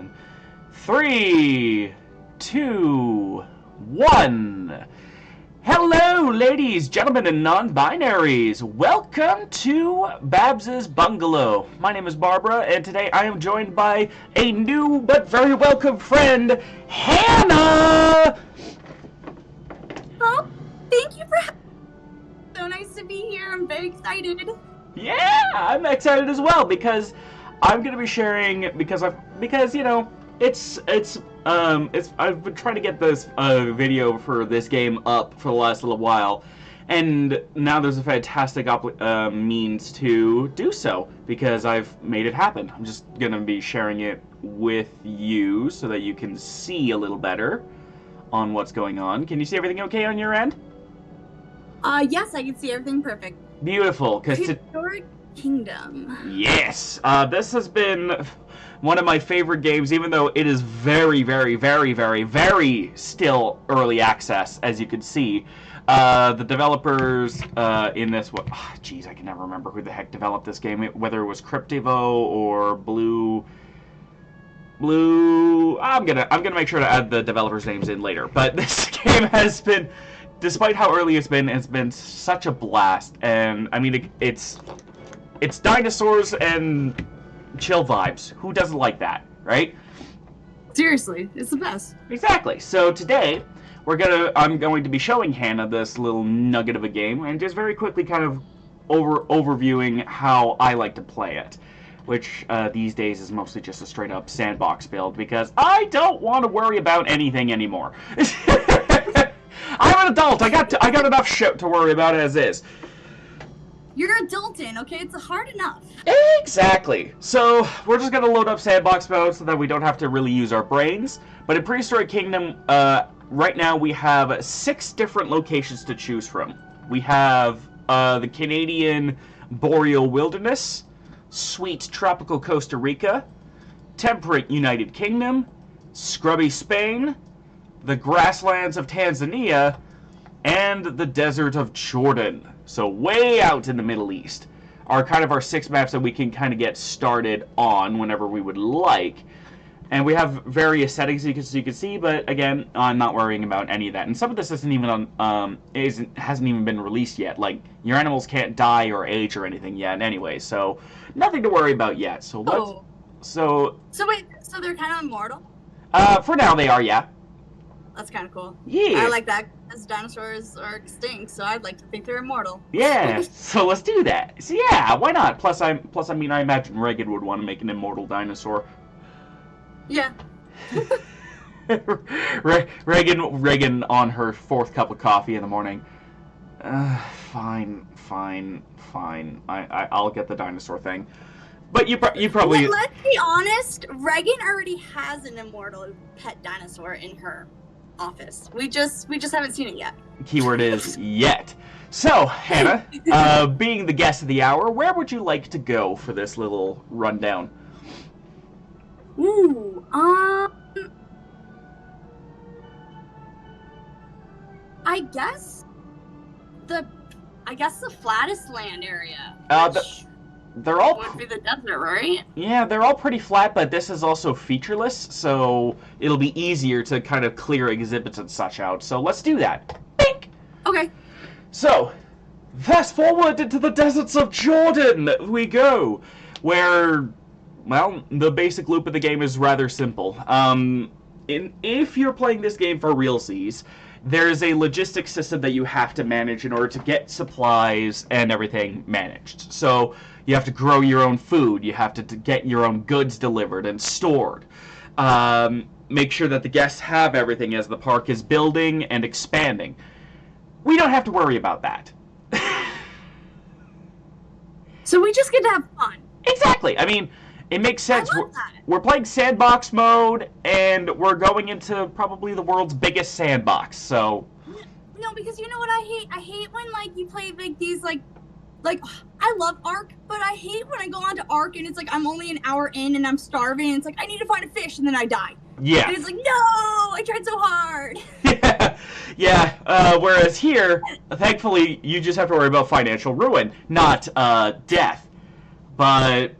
in 3, 2, 1. Hello, ladies, gentlemen, and non-binaries. Welcome to Babs's Bungalow. My name is Barbara, and today I am joined by a new but very welcome friend, Hannah! Oh, thank you for having me. So nice to be here. I'm very excited. Yeah, I'm excited as well because I'm gonna be sharing because you know I've been trying to get this video for this game up for the last little while, and now there's a fantastic means to do so because I've made it happen. I'm just gonna be sharing it with you so that you can see a little better on what's going on. Can you see everything okay on your end? Yes, I can see everything perfect. Beautiful, because Prehistoric Kingdom. Yes, this has been one of my favorite games, even though it is very, very, very, very, very still early access, as you can see. The developers in this, geez, I can never remember who the heck developed this game, whether it was Cryptivo or Blue. I'm gonna make sure to add the developers' names in later. But this game has been, despite how early it's been such a blast. And I mean, it's dinosaurs and chill vibes. Who doesn't like that, right? Seriously, it's the best. Exactly. So today, I'm going to be showing Hannah this little nugget of a game, and just very quickly kind of overviewing how I like to play it, which these days is mostly just a straight up sandbox build because I don't want to worry about anything anymore. I'm an adult. I got enough shit to worry about as is. You're adulting, okay? It's hard enough. Exactly. So we're just gonna load up sandbox mode so that we don't have to really use our brains. But in Prehistoric Kingdom, right now we have 6 different locations to choose from. We have the Canadian Boreal Wilderness, sweet tropical Costa Rica, temperate United Kingdom, scrubby Spain, the grasslands of Tanzania, and the desert of Jordan. So way out in the Middle East are kind of our 6 maps that we can kind of get started on whenever we would like. And we have various settings you can see, but again, I'm not worrying about any of that. And some of this isn't even on, hasn't even been released yet. Like, your animals can't die or age or anything yet anyway, so nothing to worry about yet. So let's, So wait, so they're kind of immortal? For now they are, yeah. That's kind of cool. Yeah. I like that, because dinosaurs are extinct, so I'd like to think they're immortal. Yeah, so let's do that. So yeah, why not? Plus, I mean, I imagine Reagan would want to make an immortal dinosaur. Yeah. Reagan on her 4th cup of coffee in the morning. Fine. I'll get the dinosaur thing. But you probably. Well, let's be honest. Reagan already has an immortal pet dinosaur in her office. We just haven't seen it yet. Keyword is yet. So, Hannah, being the guest of the hour, where would you like to go for this little rundown? Ooh, I guess the flattest land area. They're all would be the desert, right? Yeah, they're all pretty flat, but this is also featureless, so it'll be easier to kind of clear exhibits and such out. So let's do that. Bink! Okay. So, fast forward into the deserts of Jordan we go, where, well, the basic loop of the game is rather simple. If you're playing this game for realsies, there's a logistics system that you have to manage in order to get supplies and everything managed. So you have to grow your own food, you have to get your own goods delivered and stored. Make sure that the guests have everything as the park is building and expanding. We don't have to worry about that. So we just get to have fun. Exactly. I mean, it makes sense. We're playing sandbox mode, and we're going into probably the world's biggest sandbox, so... No, because you know what I hate? I hate when, like, you play, like, these, like, I love Ark, but I hate when I go on to Ark, and it's like, I'm only an hour in, and I'm starving, and it's like, I need to find a fish, and then I die. Yeah. And it's like, no! I tried so hard! Yeah. Whereas here, thankfully, you just have to worry about financial ruin, not, death. But...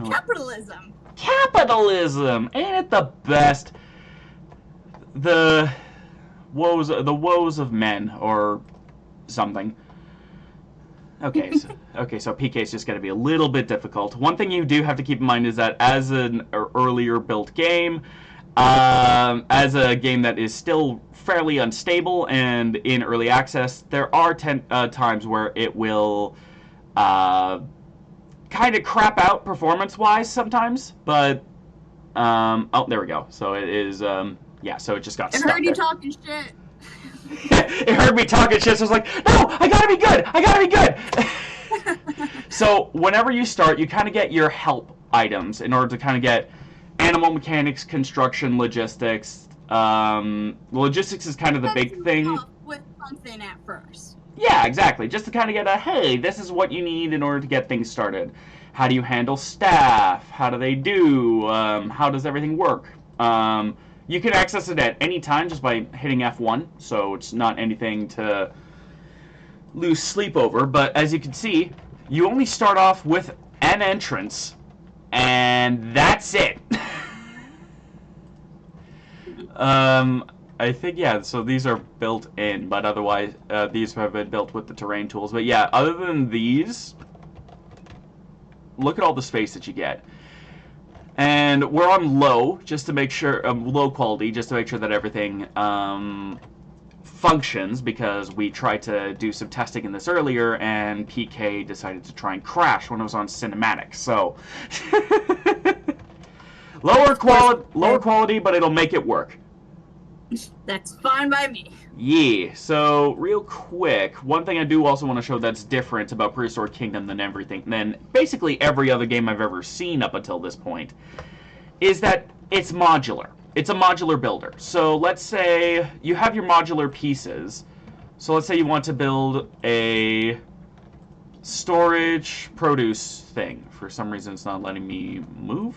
Capitalism. Capitalism! Ain't it the best? The woes of men, or something. Okay, so PK is just going to be a little bit difficult. One thing you do have to keep in mind is that as an earlier built game, as a game that is still fairly unstable and in early access, there are times where it will kind of crap out performance-wise sometimes, but oh, there we go. So it is yeah, so it just got stuck. I heard you talking shit. It heard me talking shit, so I was like, no, I gotta be good, I gotta be good. So whenever you start, you kind of get your help items in order to kind of get animal mechanics, construction, logistics. Logistics is kind of the big thing. With something at first. Yeah, exactly. Just to kind of get a, hey, this is what you need in order to get things started. How do you handle staff? How do they do? How does everything work? You can access it at any time just by hitting F1, so it's not anything to lose sleep over. But as you can see, you only start off with an entrance, and that's it. I think, yeah, so these are built in, but otherwise, these have been built with the terrain tools. But yeah, other than these, look at all the space that you get. And we're on low, just to make sure, low quality, just to make sure that everything functions, because we tried to do some testing in this earlier, and PK decided to try and crash when it was on cinematic. So lower quality, but it'll make it work. That's fine by me. Yeah, so real quick, one thing I do also want to show that's different about Prehistoric Kingdom than basically every other game I've ever seen up until this point, is that it's modular. It's a modular builder. So let's say you have your modular pieces. So let's say you want to build a storage produce thing. For some reason it's not letting me move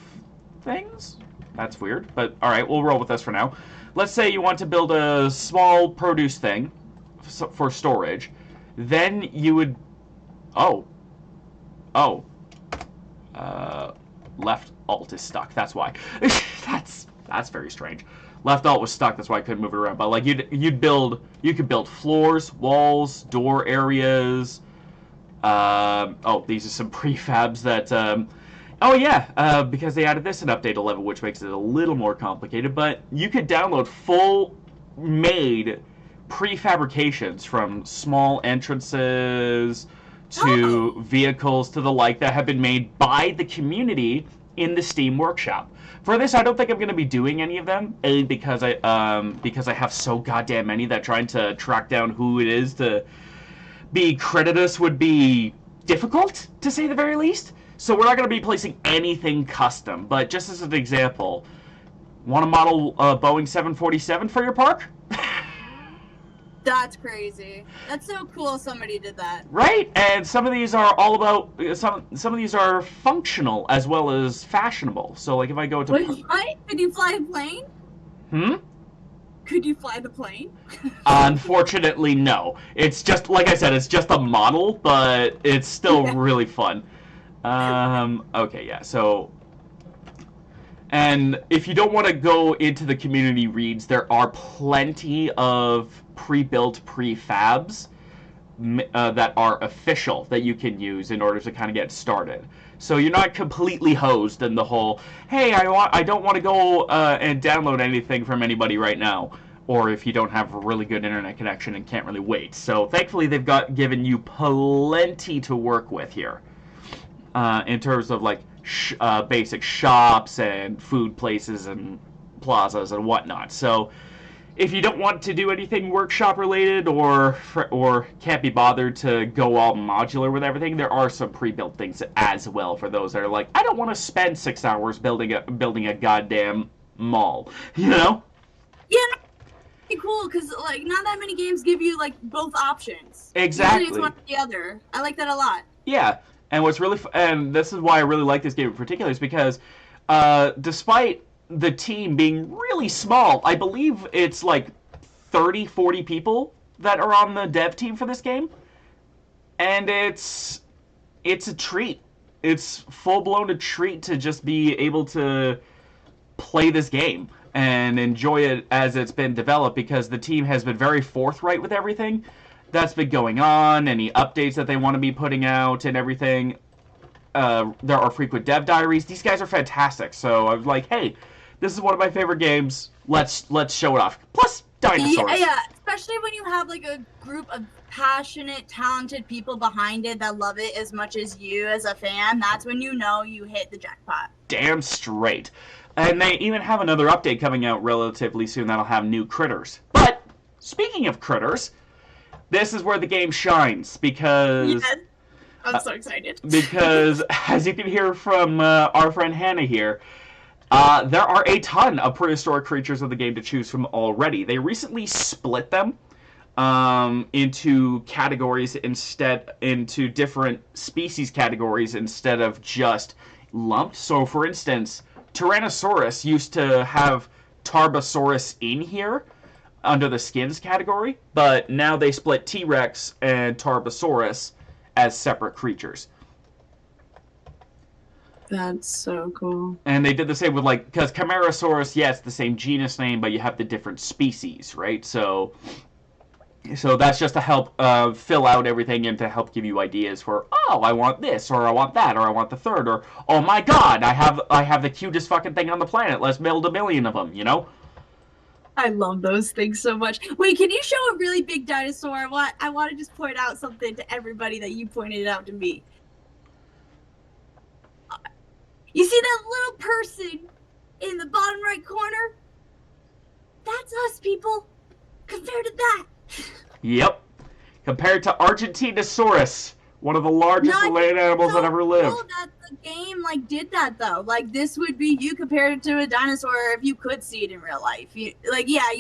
things. That's weird, but alright, we'll roll with this for now. Let's say you want to build a small produce thing for storage. Then you would... left alt is stuck. That's why. That's very strange. Left alt was stuck. That's why I couldn't move it around. But like you could build floors, walls, door areas. These are some prefabs that... oh yeah, because they added this in Update 11, which makes it a little more complicated, but you could download full-made prefabrications from small entrances to vehicles to the like that have been made by the community in the Steam Workshop. For this, I don't think I'm going to be doing any of them, A, because I have so goddamn many that trying to track down who it is to be credited would be difficult, to say the very least. So we're not going to be placing anything custom, but just as an example, want to model Boeing 747 for your park? That's crazy. That's so cool somebody did that. Right? And some of these are all about, some of these are functional as well as fashionable. So like if I go to... Wait, what? Could you fly a plane? Hmm? Could you fly the plane? Unfortunately, no. It's just, like I said, it's just a model, but it's still really fun. Okay, yeah, so... And if you don't want to go into the community reads, there are plenty of pre-built prefabs that are official that you can use in order to kind of get started. So you're not completely hosed in the whole, hey, I don't want to go and download anything from anybody right now, or if you don't have a really good internet connection and can't really wait. So thankfully they've given you plenty to work with here in terms of like basic shops and food places and plazas and whatnot. So if you don't want to do anything workshop related or can't be bothered to go all modular with everything, there are some pre-built things as well for those that are like, I don't want to spend 6 hours building a goddamn mall, you know? Yeah, cool, because like not that many games give you like both options. Exactly. Usually it's one or the other. I like that a lot. Yeah, and what's really and this is why I really like this game in particular is because despite the team being really small, I believe it's like 30-40 people that are on the dev team for this game, and it's a treat. it's full-blown a treat to just be able to play this game and enjoy it as it's been developed, because the team has been very forthright with everything that's been going on, any updates that they want to be putting out and everything. There are frequent dev diaries. These guys are fantastic. So I was like, hey, this is one of my favorite games. Let's show it off. Plus, dinosaurs. Yeah, especially when you have like a group of passionate, talented people behind it that love it as much as you as a fan. That's when you know you hit the jackpot. Damn straight. And they even have another update coming out relatively soon that'll have new critters. But, speaking of critters, this is where the game shines, because... Yes. I'm so excited. Because, as you can hear from our friend Hannah here, there are a ton of prehistoric creatures in the game to choose from already. They recently split them into categories into different species categories instead of just lumped. So, for instance, Tyrannosaurus used to have Tarbosaurus in here under the skins category, but now they split T-Rex and Tarbosaurus as separate creatures. That's so cool. And they did the same with, like, because Camarasaurus, yeah, it's the same genus name, but you have the different species, right? So that's just to help fill out everything and to help give you ideas for, oh, I want this, or I want that, or I want the third, or, oh my god, I have the cutest fucking thing on the planet, let's build 1 million of them, you know? I love those things so much. Wait, can you show a really big dinosaur? I want to just point out something to everybody that you pointed out to me. You see that little person in the bottom right corner? That's us, people. Compared to that. Yep. Compared to Argentinosaurus, one of the largest land animals that ever lived. Cool that the game did that though. Like, this would be you compared to a dinosaur if you could see it in real life. You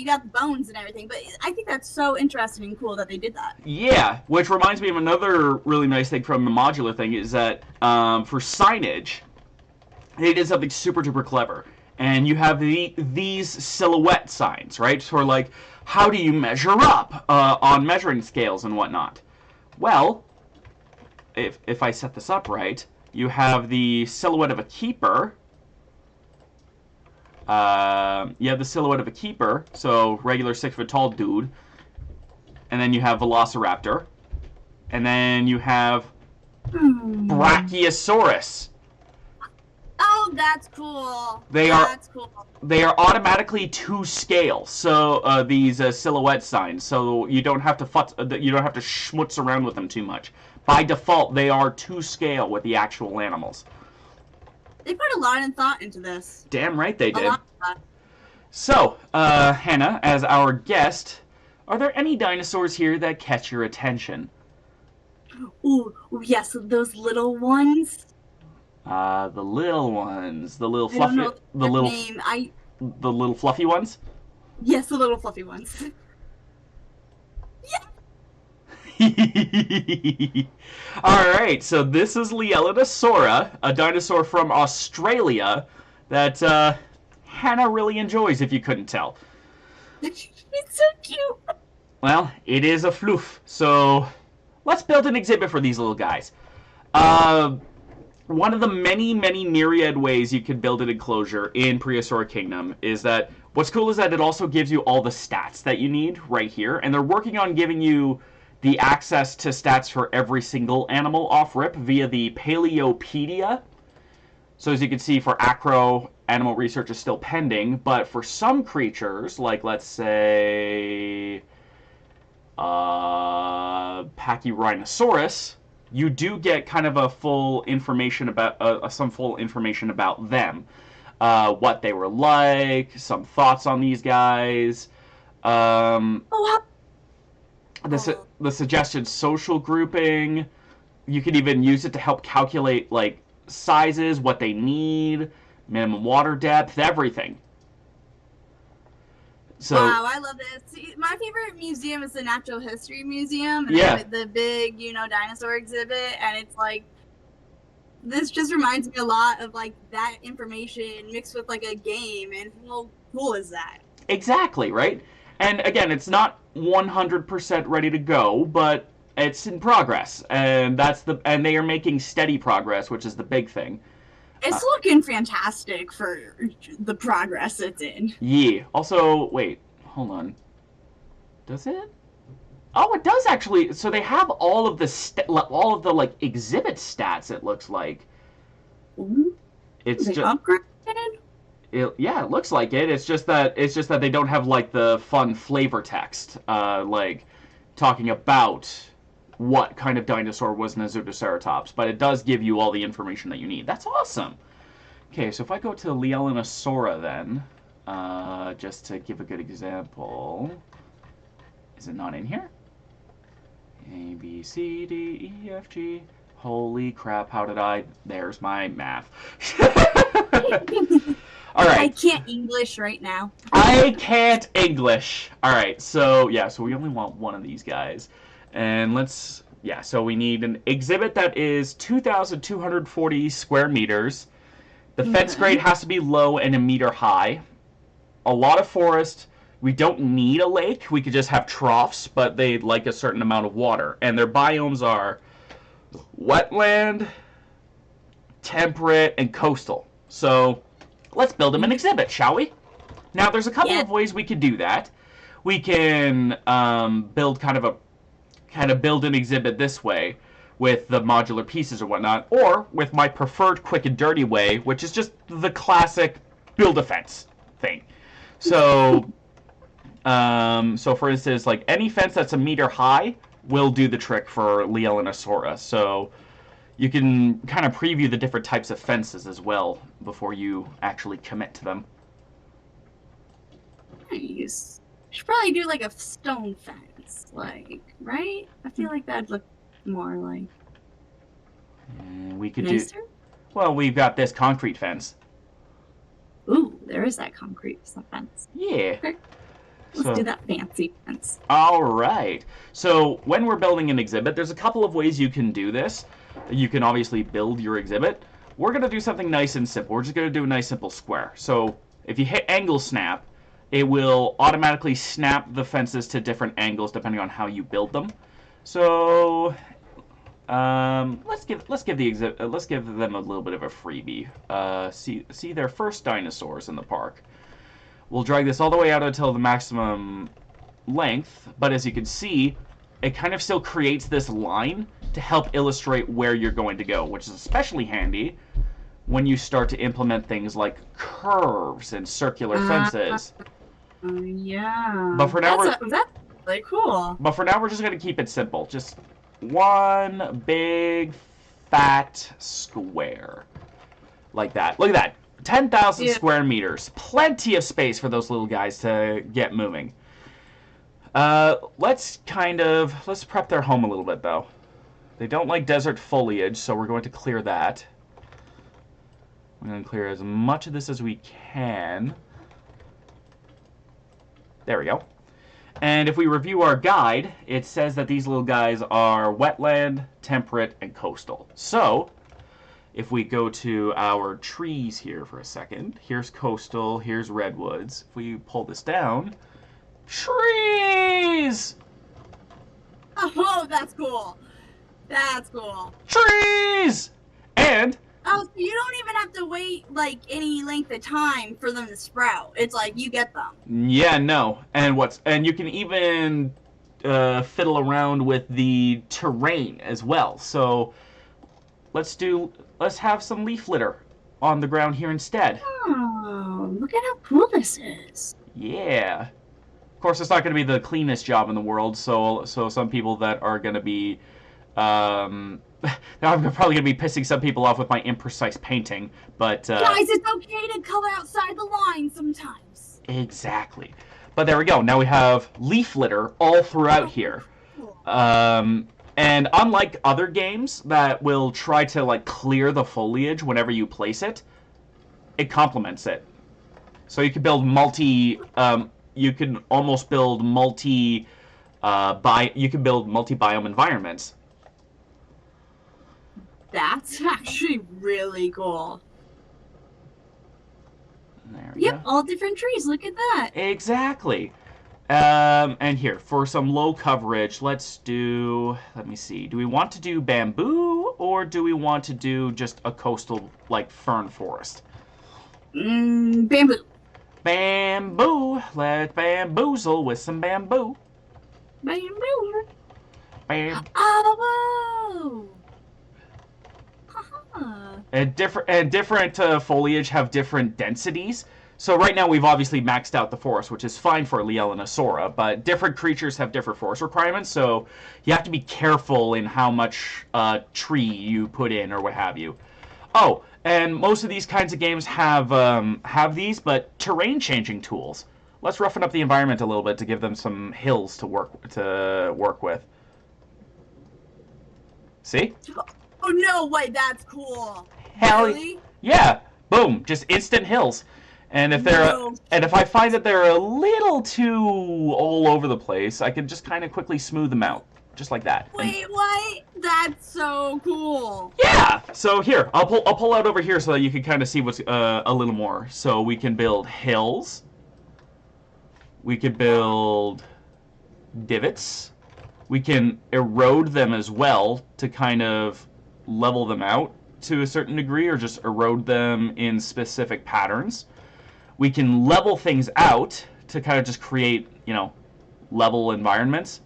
got the bones and everything, but I think that's so interesting and cool that they did that. Yeah, which reminds me of another really nice thing from the modular thing is that for signage, they did something super duper clever. And you have these silhouette signs, right? For like, how do you measure up on measuring scales and whatnot? Well, if I set this up right, you have the silhouette of a keeper. You have the silhouette of a keeper, so regular 6-foot-tall dude. And then you have Velociraptor. And then you have Brachiosaurus. Oh, that's cool. They are automatically to scale. So these silhouette signs, so you don't have to schmutz around with them too much. By default, they are to scale with the actual animals. They put a lot of thought into this. Damn right they did. So, Hannah, as our guest, are there any dinosaurs here that catch your attention? Ooh, yes, those little ones. The little ones, the little fluffy, the little fluffy ones. Yes, the little fluffy ones. Alright, so this is Lielinosaura, a dinosaur from Australia that Hannah really enjoys, if you couldn't tell. It's so cute. Well, it is a floof, so let's build an exhibit for these little guys. One of the many, many myriad ways you can build an enclosure in Prehistoric Kingdom is that what's cool is that it also gives you all the stats that you need right here, and they're working on giving you the access to stats for every single animal off-rip via the Paleopedia. So as you can see, for Acro, animal research is still pending, but for some creatures, like let's say Pachyrhinosaurus, you do get kind of a full information about some full information about them, what they were like, some thoughts on these guys. The suggested social grouping. You could even use it to help calculate like sizes, what they need, minimum water depth, everything. So, wow, I love this. My favorite museum is the Natural History Museum. And yeah. The big, dinosaur exhibit. And it's like, this just reminds me a lot of like that information mixed with like a game. And how cool is that? Exactly, right? And again, it's not 100% ready to go, but It's in progress, and and they are making steady progress, which is the big thing. It's looking fantastic for the progress it's in. Yeah. Also, wait, hold on. Does it? Oh, it does actually. So they have all of the like exhibit stats. It looks like Ooh, it's they just. upgraded. Yeah, it looks like it. It's just that they don't have like the fun flavor text, like talking about what kind of dinosaur was Nasutoceratops, but it does give you all the information that you need. That's awesome. Okay, so if I go to Lielanosaura then, just to give a good example, is it not in here? A, B, C, D, E, F, G. Holy crap, how did I... There's my math. All right. I can't English right now. I can't English. All right, so yeah, so we only want one of these guys. And so we need an exhibit that is 2,240 square meters. The fence grade has to be low and a meter high. A lot of forest. We don't need a lake. We could just have troughs, but they like a certain amount of water. And their biomes are wetland, temperate, and coastal. So let's build them an exhibit, shall we? Now, there's a couple of ways we could do that. We can build build an exhibit this way with the modular pieces or whatnot, or with my preferred quick and dirty way, which is just the classic build a fence thing. So, for instance, like any fence that's a meter high will do the trick for Lielanosaurus. So you can kind of preview the different types of fences as well before you actually commit to them. Nice. Should probably do like a stone fence, right? I feel like that'd look more like. And we could nicer? do. Well, we've got this concrete fence. Ooh, there is that concrete fence. Yeah. Okay. Let's do that fancy fence. All right. So when we're building an exhibit, there's a couple of ways you can do this. You can obviously build your exhibit. We're going to do something nice and simple. We're just going to do a nice simple square. So if you hit angle snap, it will automatically snap the fences to different angles depending on how you build them. So let's give them a little bit of a freebie. See their first dinosaurs in the park. We'll drag this all the way out until the maximum length, but as you can see, it kind of still creates this line to help illustrate where you're going to go, which is especially handy when you start to implement things like curves and circular fences. Yeah. But for now, that's really cool. But for now, we're just going to keep it simple. Just one big fat square. Like that. Look at that. 10,000 square meters. Plenty of space for those little guys to get moving. Let's prep their home a little bit, though. They don't like desert foliage, so we're going to clear that. We're going to clear as much of this as we can. There we go. And if we review our guide, it says that these little guys are wetland, temperate, and coastal. So, if we go to our trees here for a second, here's coastal, here's redwoods. If we pull this down, trees! Oh, that's cool. That's cool. Trees! And... Oh, so you don't even have to wait, like, any length of time for them to sprout. It's like, you get them. Yeah, no. And you can even fiddle around with the terrain as well. So, let's have some leaf litter on the ground here instead. Oh, look at how cool this is. Yeah. Of course, it's not going to be the cleanest job in the world, so some people that are going to be... now I'm probably going to be pissing some people off with my imprecise painting, but... Guys, it's okay to color outside the line sometimes. Exactly. But there we go. Now we have leaf litter all throughout here. And unlike other games that will try to like clear the foliage whenever you place it, it complements it. So you can build you can almost build multi-biome environments. That's actually really cool. There we go. All different trees. Look at that. Exactly. And here, for some low coverage, let's do, let me see, do we want to do bamboo, or do we want to do just a coastal, like, fern forest? Bamboo. Bamboo, let's bamboozle with some bamboo. Bamboo. Bam. Oh! Haha. And different foliage have different densities. So right now we've obviously maxed out the forest, which is fine for Lielanosaura, but different creatures have different forest requirements, so you have to be careful in how much tree you put in or what have you. Oh, and most of these kinds of games have these, but terrain changing tools. Let's roughen up the environment a little bit to give them some hills to work with. See? Oh no! Wait, that's cool. Hell, Really? yeah! Boom! Just instant hills. And if I find that they're a little too all over the place, I can just kind of quickly smooth them out, just like that. Wait, what? That's so cool. Yeah. So here, I'll pull out over here so that you can kind of see what's a little more. So we can build hills. We could build divots. We can erode them as well to kind of level them out to a certain degree, or just erode them in specific patterns. We can level things out to kind of just create, level environments.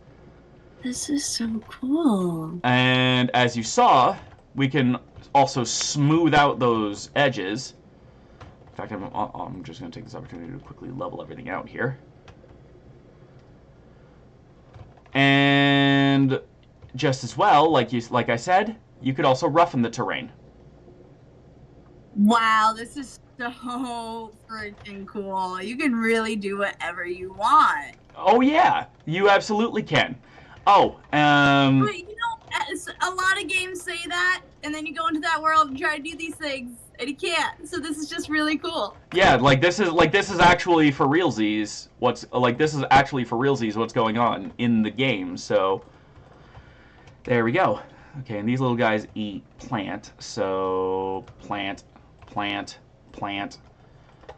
This is so cool. And as you saw, we can also smooth out those edges. In fact, I'm just going to take this opportunity to quickly level everything out here. And just as well, like I said, you could also roughen the terrain. Wow, this is so freaking cool. You can really do whatever you want. Oh yeah, you absolutely can. Oh, But a lot of games say that, and then you go into that world and try to do these things, and you can't. So this is just really cool. yeah, this is actually for realsies. What's going on in the game. So there we go. Okay, and these little guys eat plant. So plant.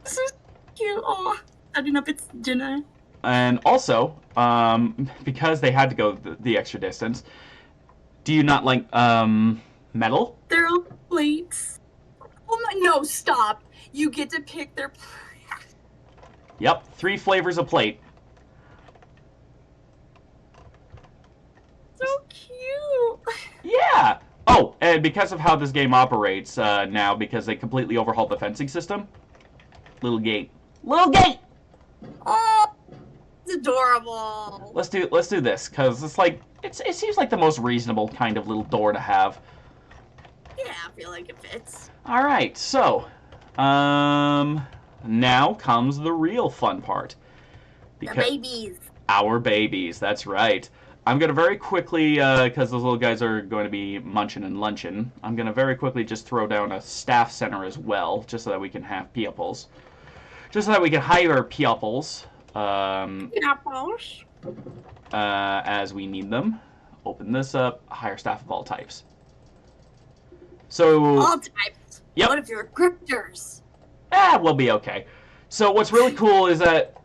This is cute. Oh, I don't know if it's dinner. And also, because they had to go the extra distance, do you not like metal? They're all plates. Oh my! No, stop! You get to pick their. Yep, 3 flavors of plate. So cute. Yeah. Oh, and because of how this game operates now, because they completely overhauled the fencing system, little gate. Oh, it's adorable. Let's do this, because it seems like the most reasonable kind of little door to have. Yeah, I feel like it fits. All right, so now comes the real fun part. The babies. Our babies, that's right. I'm going to very quickly, because those little guys are going to be munching and lunching, I'm going to very quickly just throw down a staff center as well, just so that we can have peoples. Just so that we can hire peoples. As we need them. Open this up, hire staff of all types. So... All types? Yep. What if you're cryptors? We'll be okay. So what's really cool is that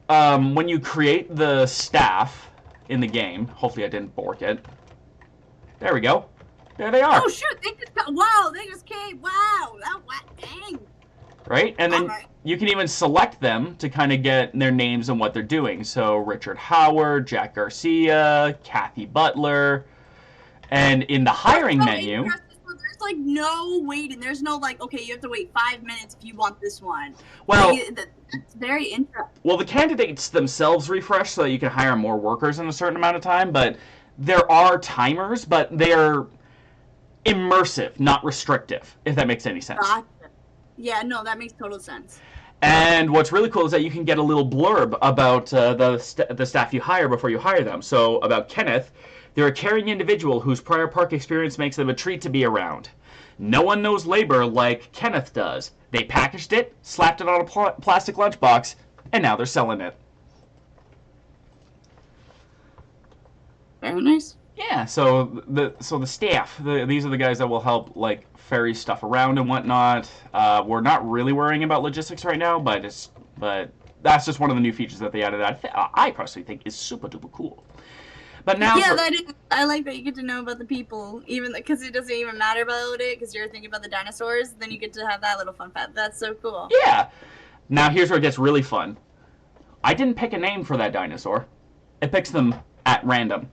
when you create the staff in the game, hopefully I didn't bork it. There we go. There they are. Oh shoot! They just came. Wow! Dang. Right? And then you can even select them to kind of get their names and what they're doing. So Richard Howard, Jack Garcia, Kathy Butler. And in the hiring menu... So there's like no waiting. There's no okay, you have to wait 5 minutes if you want this one. Well... That's very interesting. Well, the candidates themselves refresh so that you can hire more workers in a certain amount of time, but there are timers, but they're immersive, not restrictive, if that makes any sense. Gotcha. Yeah, no, that makes total sense. And what's really cool is that you can get a little blurb about the staff you hire before you hire them. So about Kenneth, they're a caring individual whose prior park experience makes them a treat to be around. No one knows labor like Kenneth does. They packaged it, slapped it on a plastic lunchbox, and now they're selling it. Very nice. Yeah, so the staff, these are the guys that will help ferry stuff around and whatnot. We're not really worrying about logistics right now, but that's just one of the new features that they added. I personally think is super duper cool. But now, yeah, that is. I like that you get to know about the people, even because it doesn't even matter about it, because you're thinking about the dinosaurs. Then you get to have that little fun fact. That's so cool. Yeah. Now here's where it gets really fun. I didn't pick a name for that dinosaur. It picks them at random.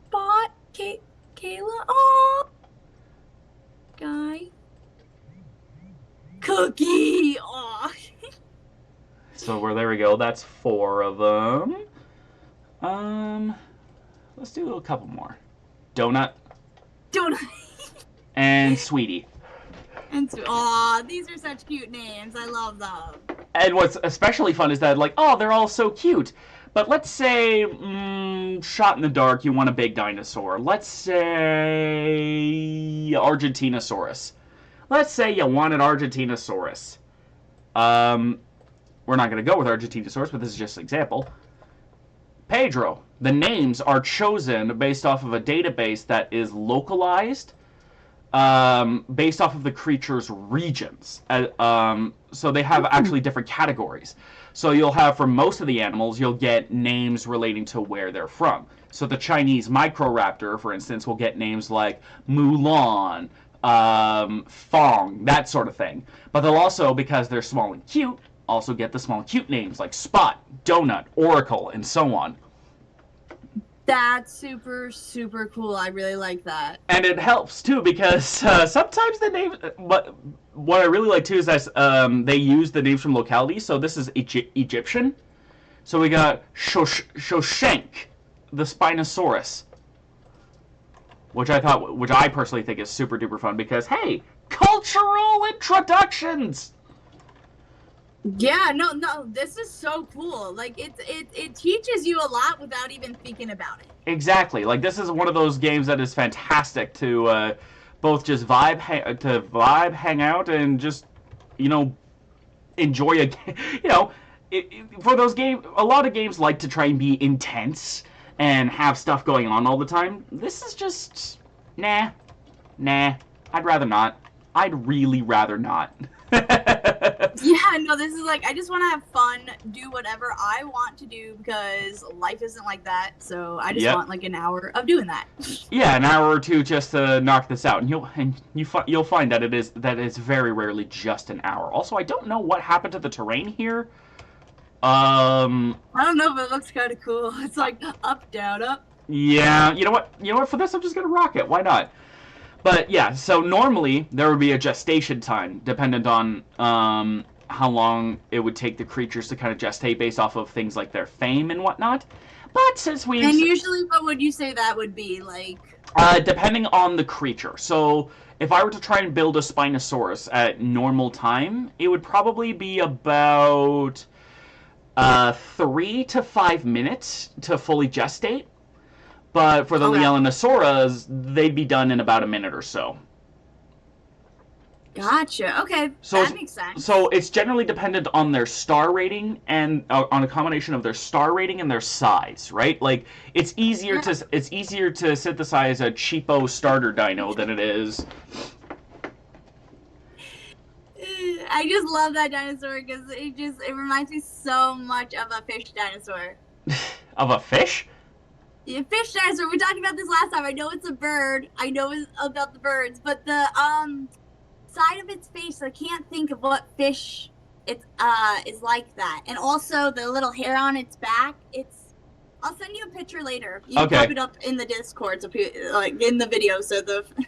Bot, Kayla, oh, Guy, Cookie, oh. So there we go. That's 4 of them. Let's do a couple more. Donut. And Sweetie. And aw, these are such cute names. I love them. And what's especially fun is that, like, oh, they're all so cute. But let's say, shot in the dark, you want a big dinosaur. Let's say Argentinosaurus. Let's say you want an Argentinosaurus. We're not going to go with Argentinosaurus, but this is just an example. Pedro. The names are chosen based off of a database that is localized, based off of the creature's regions. So they have actually different categories. So you'll have, for most of the animals, you'll get names relating to where they're from. So the Chinese Microraptor, for instance, will get names like Mulan, Fong, that sort of thing. But they'll also, because they're small and cute, also get the small and cute names like Spot, Donut, Oracle, and so on. That's super, super cool. I really like that. And it helps, too, because sometimes the names... What I really like, too, is that they use the names from localities. So this is Egyptian. So we got Shoshenk, the Spinosaurus. Which I personally think is super duper fun because, hey, cultural introductions! Yeah, no, this is so cool. Like, it teaches you a lot without even thinking about it. Exactly. Like, this is one of those games that is fantastic to both just vibe, hang out, and just, enjoy a game. For those games, a lot of games like to try and be intense and have stuff going on all the time. This is just, nah, I'd rather not. I'd really rather not. Yeah, no, this is like, I just want to have fun, do whatever I want to do, because life isn't like that, so I just want like an hour of doing that. Yeah, an hour or two just to knock this out, and you'll find that it's very rarely just an hour. Also, I don't know what happened to the terrain here. I don't know, but it looks kind of cool. It's like up, down, up. Yeah, you know what? For this, I'm just gonna rock it. Why not? But yeah, so normally there would be a gestation time, dependent on how long it would take the creatures to kind of gestate based off of things like their fame and whatnot. But since we've... And usually, what would you say that would be, like? Depending on the creature. So if I were to try and build a Spinosaurus at normal time, it would probably be about 3 to 5 minutes to fully gestate. But for the Leonosauras, they'd be done in about a minute or so. Gotcha. Okay, that makes sense. So it's generally dependent on their star rating and on a combination of their star rating and their size, right? Like it's easier to synthesize a cheapo starter dino than it is. I just love that dinosaur because it reminds me so much of a fish dinosaur. Of a fish? Yeah, fish dinosaur. We talked about this last time. I know it's a bird. I know about the birds, but the side of its face, I can't think of what fish it is like that. And also the little hair on its back. I'll send you a picture later. You can pop it up in the Discord, so like in the video, so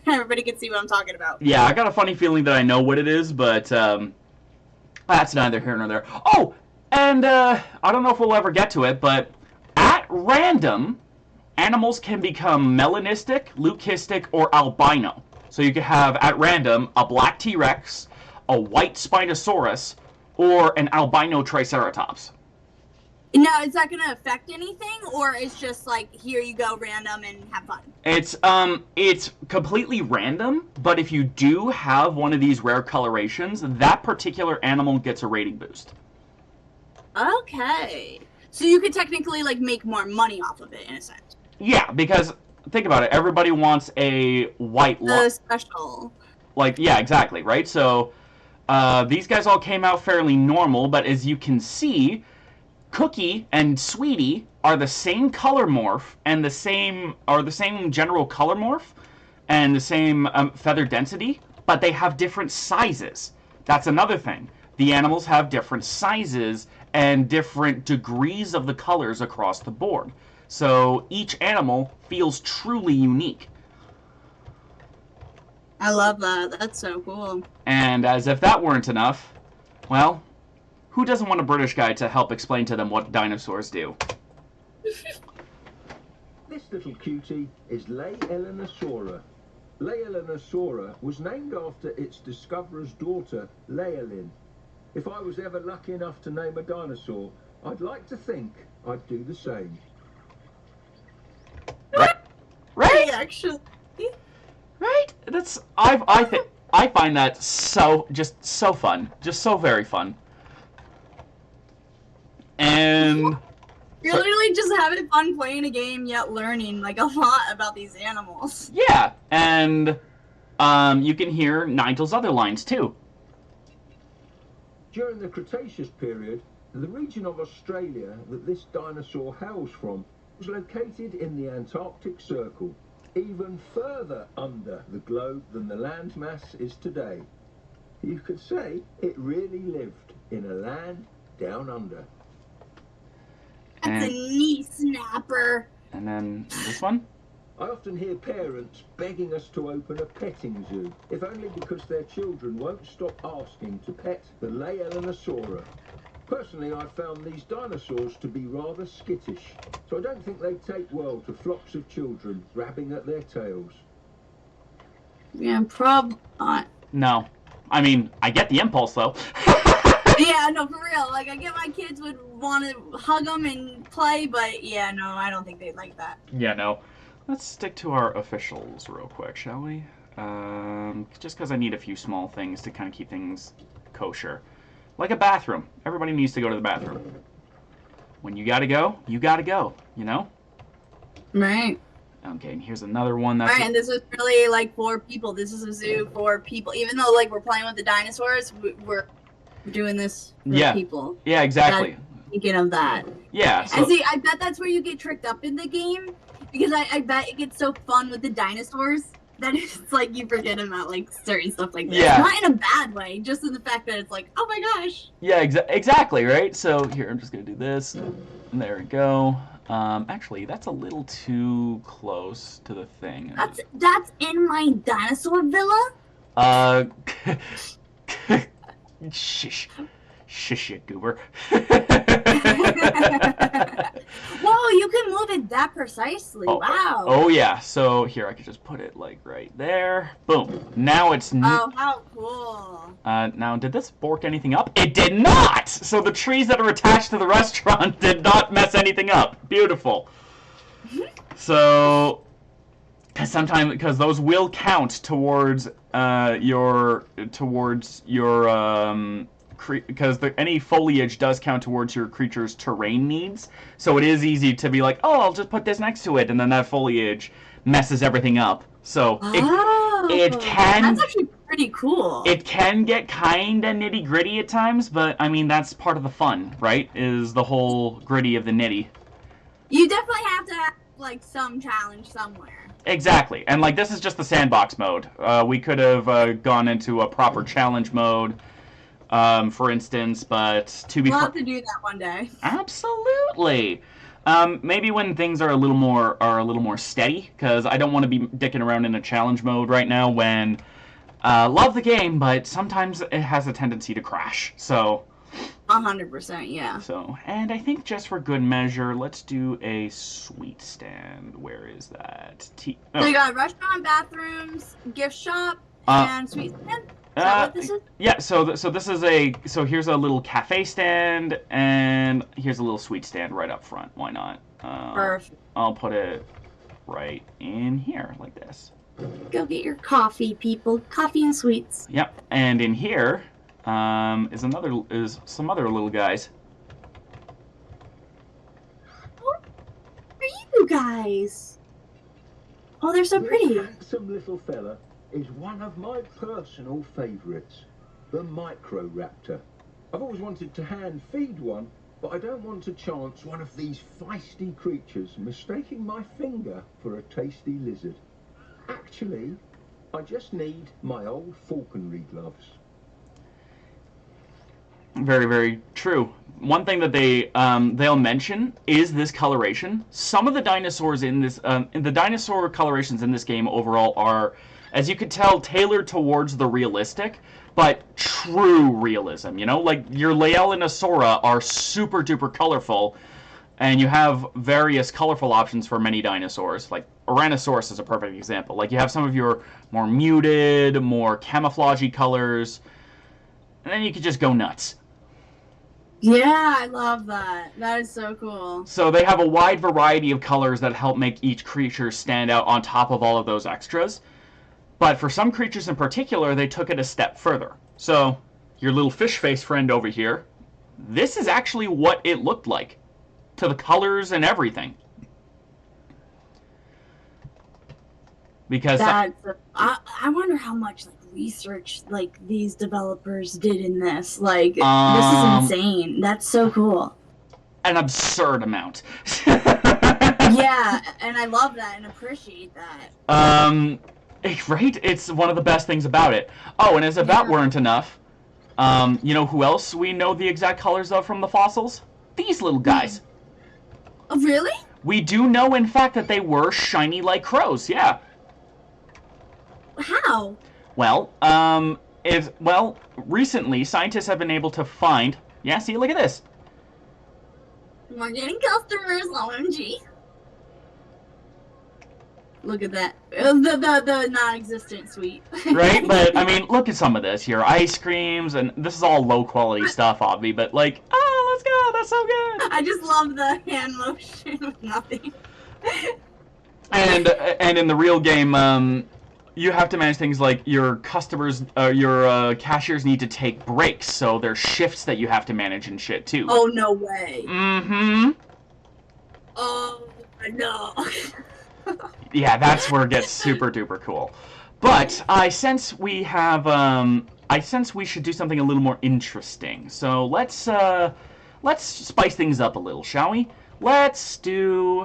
everybody can see what I'm talking about. Yeah, I got a funny feeling that I know what it is, but that's neither here nor there. Oh, and I don't know if we'll ever get to it, but at random, animals can become melanistic, leucistic, or albino. So you could have, at random, a black T-Rex, a white Spinosaurus, or an albino Triceratops. Now, is that going to affect anything, or it's just like, here you go, random, and have fun? It's completely random, but if you do have one of these rare colorations, that particular animal gets a rating boost. Okay. So you could technically, like, make more money off of it, in a sense. Yeah, because think about it. Everybody wants a white The special. Like, yeah, exactly, right? So, These guys all came out fairly normal, but as you can see, Cookie and Sweetie are the same color morph and the same general color morph and the same feather density, but they have different sizes. That's another thing. The animals have different sizes and different degrees of the colors across the board. So each animal feels truly unique. I love that. That's so cool. And as if that weren't enough, well, who doesn't want a British guy to help explain to them what dinosaurs do? This little cutie is Laeelinosaura. Laeelinosaura was named after its discoverer's daughter, Laelin. If I was ever lucky enough to name a dinosaur, I'd like to think I'd do the same. Right? Actually. Right? I find that so fun, just so very fun. And You're literally just having fun playing a game, yet learning like a lot about these animals. yeah, and you can hear Nigel's other lines too. During the Cretaceous period, the region of Australia that this dinosaur hails from was located in the Antarctic Circle, even further under the globe than the landmass is today. You could say it really lived in a land down under. That's a knee snapper. And then this one. I often hear parents begging us to open a petting zoo, if only because their children won't stop asking to pet the Laeelinosaura. Personally, I've found these dinosaurs to be rather skittish, so I don't think they take well to flocks of children grabbing at their tails. Yeah, probably not. No. I mean, I get the impulse though. Yeah, no, for real. Like, I get my kids would want to hug them and play, but yeah, no, I don't think they'd like that. Yeah, no. Let's stick to our officials real quick, shall we? Just because I need a few small things to kind of keep things kosher. Like a bathroom. Everybody needs to go to the bathroom. When you gotta go, you know? Right. Okay, and here's another one that's... Alright, and this was really, like, for people. This is a zoo for people. Even though, like, we're playing with the dinosaurs, we're doing this for people. Yeah, exactly. Thinking of that. Yeah, so... And see, I bet that's where you get tricked up in the game. Because I bet it gets so fun with the dinosaurs that it's like you forget about like certain stuff like this. Yeah. Not in a bad way, just in the fact that it's like, oh my gosh. Yeah, exactly, right? So here, I'm just going to do this. And there we go. Actually, that's a little too close to the thing. That's in my dinosaur villa? Shish. Shish, you goober. Whoa, you can move it that precisely. Oh, wow. Oh, yeah. So here, I could just put it like right there. Boom. Now it's... Oh, how cool. Now, did this bork anything up? It did not! So the trees that are attached to the restaurant did not mess anything up. beautiful. So, because those will count towards because any foliage does count towards your creature's terrain needs. So it is easy to be like, oh, I'll just put this next to it, and then that foliage messes everything up. So it can... That's actually pretty cool. It can get kind of nitty-gritty at times, but, I mean, that's part of the fun, right? Is the whole gritty of the nitty. You definitely have to have, like, some challenge somewhere. Exactly. And, like, this is just the sandbox mode. We could have gone into a proper challenge mode, for instance, but to be... We'll have to do that one day. Absolutely. Maybe when things are a little more steady, because I don't want to be dicking around in a challenge mode right now when love the game, but sometimes it has a tendency to crash. So 100%, yeah. So, and I think just for good measure, let's do a sweet stand. Where is that? So you got restaurant, bathrooms, gift shop, and sweet stand. Is that what this is? Yeah, so here's a little cafe stand, and here's a little sweet stand right up front. Why not? Perfect. I'll put it right in here, like this. Go get your coffee, people. Coffee and sweets. Yep, and in here is some other little guys. What are you guys? Oh, they're so pretty. This handsome little fella is one of my personal favourites. the Microraptor. I've always wanted to hand feed one, but I don't want to chance one of these feisty creatures mistaking my finger for a tasty lizard. Actually, I just need my old falconry gloves. Very, very true. One thing that they'll mention is this coloration. Some of the dinosaurs in this, the dinosaur colorations in this game overall are, as you could tell, tailored towards the realistic, but true realism. You know, like your Laelinosaura are super duper colorful, and you have various colorful options for many dinosaurs. Like Ouranosaurus is a perfect example. Like you have some of your more muted, more camouflagey colors, and then you could just go nuts. Yeah, I love that. That is so cool. So they have a wide variety of colors that help make each creature stand out on top of all of those extras. But for some creatures in particular, they took it a step further. So your little fish face friend over here, this is actually what it looked like, to the colors and everything. Because I wonder how much research these developers did in this. This is insane. That's so cool. An absurd amount. Yeah, and I love that and appreciate that. Right? It's one of the best things about it. Oh, and as if that weren't enough, you know who else we know the exact colors of from the fossils? These little guys. Oh, really? We do know, in fact, that they were shiny like crows, yeah. How? Well, recently, scientists have been able to find... Yeah, see, look at this. We're getting customers, OMG. Look at that. The non-existent sweet. Right? But, I mean, look at some of this here. Ice creams, and this is all low-quality stuff, obviously, but, like, oh, let's go, that's so good. I just love the hand motion with nothing. And in the real game, you have to manage things like your customers, your cashiers need to take breaks, so there's shifts that you have to manage and shit, too. Oh, no way. Mm-hmm. Oh, no. Yeah, that's where it gets super duper cool. But I sense we have, I sense we should do something a little more interesting. So let's spice things up a little, shall we? Let's do,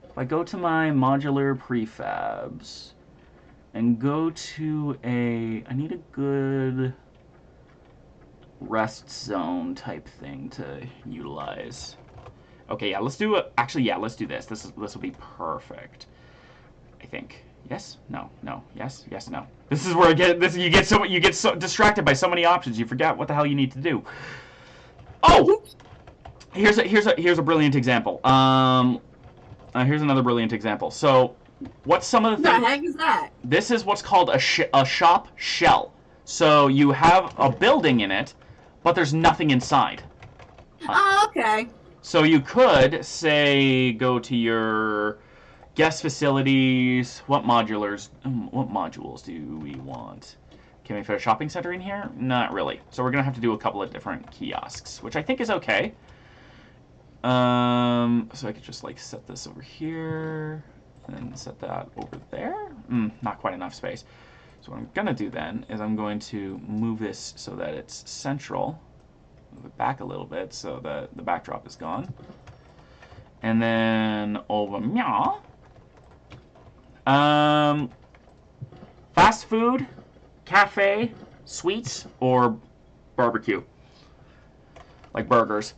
if I go to my modular prefabs and go to I need a good rest zone type thing to utilize. Okay, yeah, let's do it. Actually, yeah, let's do this. This will be perfect. I think. Yes? No. No. Yes? Yes? No. This is where I get this. You get so distracted by so many options, you forget what the hell you need to do. Oh, here's a brilliant example. Here's another brilliant example. So, what's some of the things? What the heck is that? This is what's called a shop shell. So you have a building in it, but there's nothing inside. Oh, okay. So you could say go to your guest facilities. What modules do we want? Can we fit a shopping center in here? Not really. So we're gonna have to do a couple of different kiosks, which I think is okay. So I could just like set this over here and set that over there. Not quite enough space. So what I'm gonna do then is I'm going to move this so that it's central. Move it back a little bit so that the backdrop is gone. And then over meow. Fast food, cafe, sweets, or barbecue? Like burgers.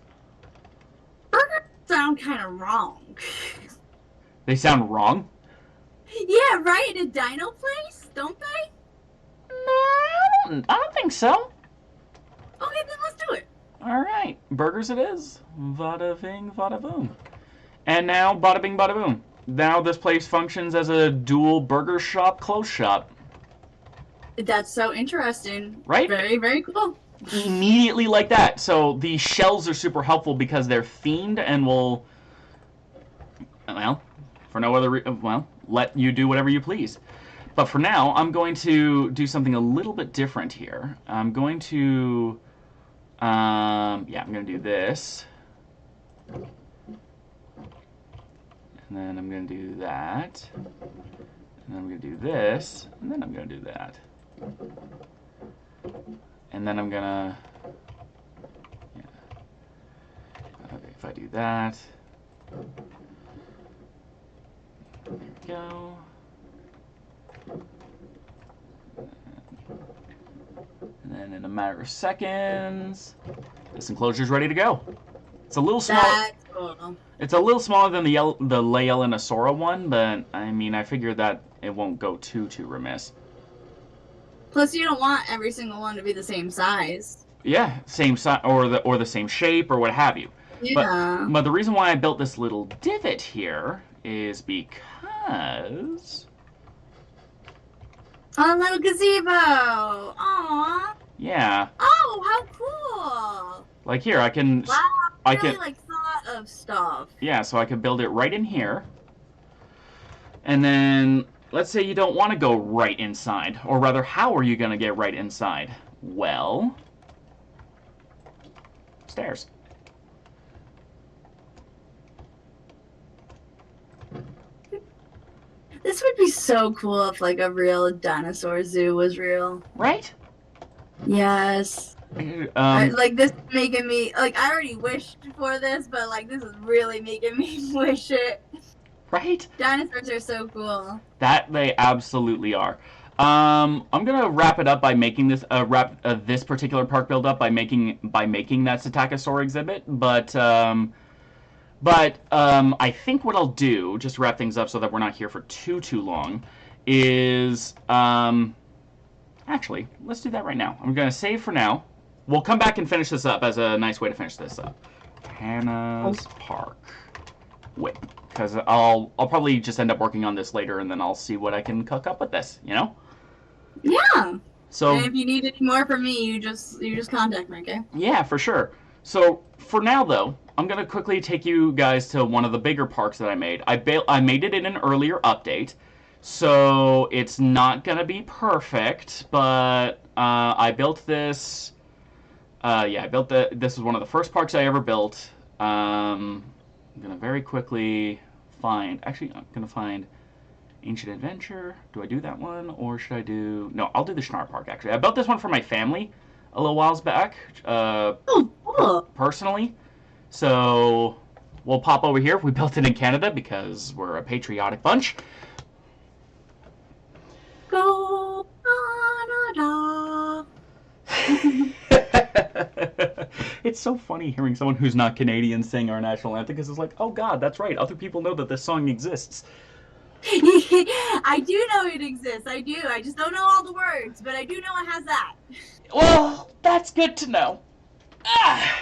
Burgers sound kind of wrong. They sound wrong? Yeah, right? In a dino place? Don't they? No, I don't think so. Okay, then let's do it. Alright, burgers it is. Vada bing, vada boom. And now, bada bing, bada boom. Now this place functions as a dual burger shop, clothes shop. That's so interesting. Right? Very, very cool. Immediately like that. So the shells are super helpful because they're themed and will, well, for no other well, let you do whatever you please. But for now, I'm going to do something a little bit different here. I'm going to, yeah, I'm going to do this. And then I'm going to do that. And then I'm going to do this. And then I'm going to do that. And then I'm gonna... Yeah. Okay, if I do that... There we go. And then in a matter of seconds, this enclosure is ready to go. It's a little small. That's cool. It's a little smaller than the Laelinosaura one, but I mean, I figured that it won't go too remiss. Plus, you don't want every single one to be the same size. Yeah, same size or the same shape or what have you. Yeah. But the reason why I built this little divot here is because... A little gazebo. Aww. Yeah. Oh, how cool. Like here, I can... Wow, I really can... like thought of stuff. Yeah, so I could build it right in here. And then, let's say you don't want to go right inside. Or rather, how are you going to get right inside? Well... Stairs. This would be so cool if, like, a real dinosaur zoo was real. Right? Yes. Like, this is making me... Like, I already wished for this, but, like, this is really making me wish it. Right? Dinosaurs are so cool. That they absolutely are. I'm gonna wrap it up by making this this particular park build up by making that Psittacosaur exhibit, but I think what I'll do, just to wrap things up so that we're not here for too long, is actually let's do that right now. I'm gonna save for now. We'll come back and finish this up as a nice way to finish this up. Hannah's Park. Wait, because I'll probably just end up working on this later, and then I'll see what I can cook up with this. You know? Yeah. So and if you need any more from me, you just contact me, okay? Yeah, for sure. So for now, though, I'm gonna quickly take you guys to one of the bigger parks that I made. I made it in an earlier update, so it's not gonna be perfect, but I built this. Yeah, I built this is one of the first parks I ever built. I'm gonna very quickly find. Actually, I'm gonna find Ancient Adventure. Do I do that one, or should I do? No, I'll do the Schnarr Park. Actually, I built this one for my family a little whiles back. Oh, cool. Personally, so we'll pop over here. We built it in Canada because we're a patriotic bunch. Go Canada. It's so funny hearing someone who's not Canadian sing our national anthem because it's like, oh God, that's right. Other people know that this song exists. I do know it exists. I do. I just don't know all the words, but I do know it has that. Well, that's good to know. Ah.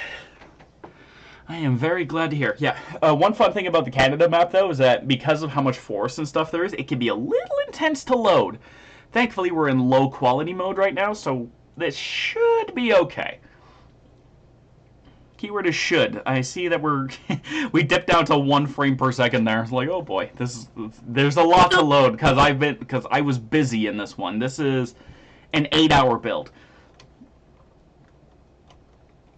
I am very glad to hear. Yeah, one fun thing about the Canada map, though, is that because of how much forest and stuff there is, it can be a little intense to load. Thankfully, we're in low quality mode right now, so this should be okay. Keyword is should. I see that we dipped down to 1 frame per second there. It's like, oh boy, there's a lot to load because I was busy in this one. This is an 8-hour build.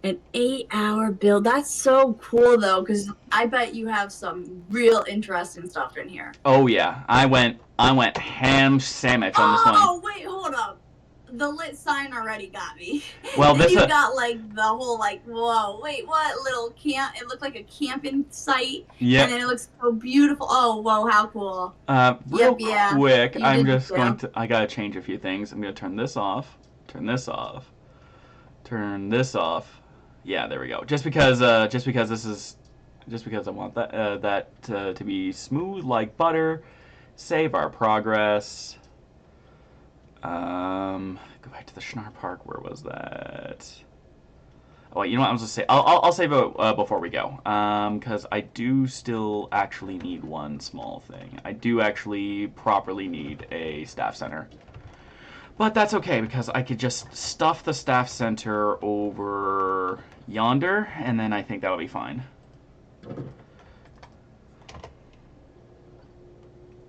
An 8-hour build. That's so cool though, because I bet you have some real interesting stuff in here. Oh yeah, I went ham sandwich on this one. Oh wait, hold up. The lit sign already got me. Well, this you got like the whole like, whoa, wait, what little camp? It looked like a camping site. Yeah. And then it looks so beautiful. Oh, whoa, how cool. Real quick, You I'm did just too. going to. I gotta change a few things. I'm gonna turn this off. Turn this off. Turn this off. Yeah, there we go. Just because I want that to be smooth like butter. Save our progress. Go back to the Schnarr Park. Where was that? Oh wait, you know what? I was gonna say I'll save it before we go. Because I do still actually need one small thing. I do actually properly need a staff center. But that's okay because I could just stuff the staff center over yonder, and then I think that'll be fine.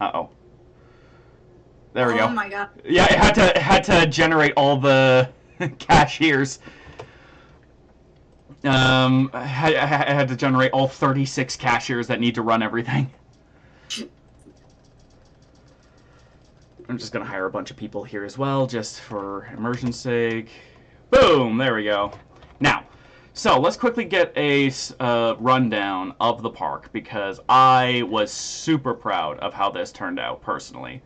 Uh-oh. There we go. Oh my god. Yeah, it had to generate all the cashiers. I had to generate all 36 cashiers that need to run everything. I'm just gonna hire a bunch of people here as well, just for immersion's sake. Boom! There we go. Now, so let's quickly get a rundown of the park because I was super proud of how this turned out personally.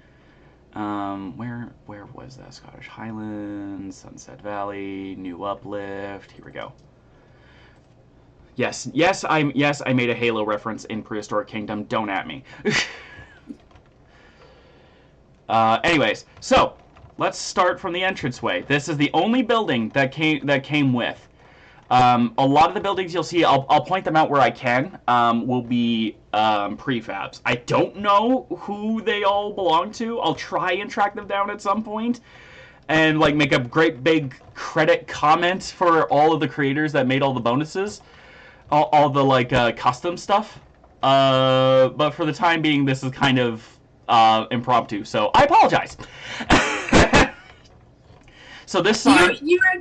Where was that? Scottish Highlands, Sunset Valley, New Uplift. Here we go. Yes, I made a Halo reference in Prehistoric Kingdom. Don't at me. Anyways, so let's start from the entranceway. This is the only building that came with. A lot of the buildings you'll see, I'll point them out where I can, will be prefabs. I don't know who they all belong to. I'll try and track them down at some point and like make a great big credit comment for all of the creators that made all the bonuses. All the like custom stuff, but for the time being, this is kind of impromptu. So I apologize. So this sign, you are